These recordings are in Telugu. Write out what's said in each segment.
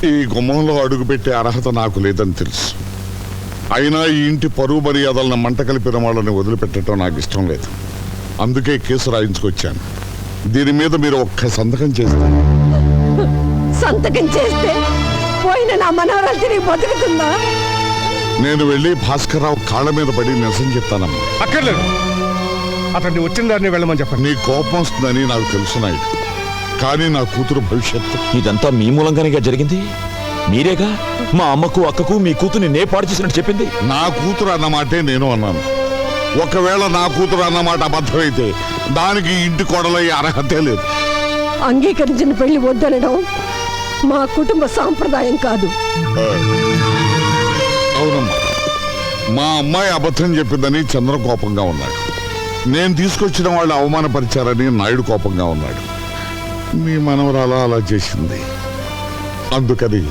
ఈ గుమ్మంలో అడుగుపెట్టే అర్హత నాకు లేదని తెలుసు. అయినా ఈ ఇంటి పరువు మర్యాదలను మంట కలిపిన వాళ్ళని వదిలిపెట్టడం నాకు ఇష్టం లేదు. అందుకే కేసు రాయించుకొచ్చాను. దీని మీద మీరు ఒక్క సంతకం చేస్తే పోయిన నా మనవరాలు తిరిగి బతుకుతుందా? నేను వెళ్ళి భాస్కర్రావు కాళ్ళ మీద పడి నిరసన చెప్తానమ్మా. అక్కర్లేదు, అతన్ని వచ్చిన దాన్ని వెళ్ళమని చెప్పండి. నీ కోపం వస్తుందని నాకు తెలుసు నాయుడు, కానీ నా కూతురు భవిష్యత్తు. ఇదంతా మీ మూలంగానే జరిగింది. మీరేగా మా అమ్మకు అక్కకు మీ కూతుర్ని నే పాడు చేసినట్టు చెప్పింది. నా కూతురు అన్నమాటే నేను అన్నాను. ఒకవేళ నా కూతురు అన్నమాట అబద్ధమైతే దానికి ఇంటి కోడలయ్యే అర్హతే లేదు. అంగీకరించిన పెళ్లి వద్దనడం మా కుటుంబ సాంప్రదాయం కాదు. అవునమ్మా, మా అమ్మాయి అబద్ధం చెప్పిందని చంద్ర కోపంగా ఉన్నాడు. నేను తీసుకొచ్చిన వాళ్ళు అవమానపరిచారని నాయుడు కోపంగా ఉన్నాడు. మీ మనవరాలు అలా చేసింది. అందుకని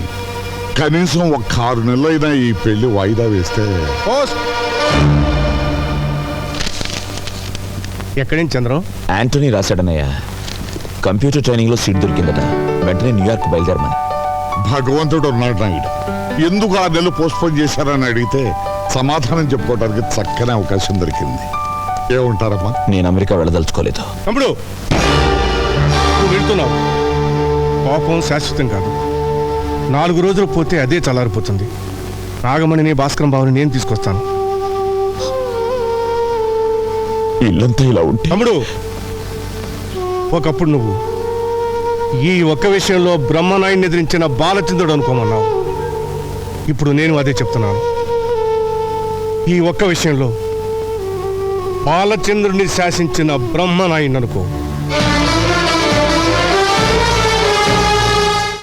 కనీసం ఒక 6 నెలలైనా ఈ పెళ్లి వాయిదా వేస్తే. ఎక్కడి నుంచి చంద్రం? యాంటనీ రాశాడన్నయ్య. కంప్యూటర్ ట్రైనింగ్ లో సీట్ దొరికిందట. వెంటనే న్యూయార్క్ బయలుదేరమని. భగవంతుడు ఉన్నాడు నాయుడు. ఎందుకు 6 నెలలు పోస్ట్పోన్ చేశారని అడిగితే సమాధానం చెప్పుకోవడానికి చక్కని అవకాశం దొరికింది. ఏమంటారమ్మా? నేను అమెరికా వెళ్ళదలుచుకోలేదు. తమ్ముడు, నువ్వు వెళ్తున్నావు. కోపం శాశ్వతం కాదు. 4 రోజులు పోతే అదే చల్లారిపోతుంది. నాగమణిని భాస్కరం బాబుని నేను తీసుకొస్తాను. ఇల్లంతా ఇలా ఉంటే తమ్ముడు, ఒకప్పుడు నువ్వు ఈ ఒక్క విషయంలో బ్రహ్మనాయుడిని ఎదిరించిన బాలచంద్రుడు అనుకోమన్నావు. ఇప్పుడు నేను అదే చెప్తున్నాను. ఈ ఒక్క విషయంలో బాలచంద్రుడిని శాసించిన బ్రహ్మనాయుడిని అనుకో.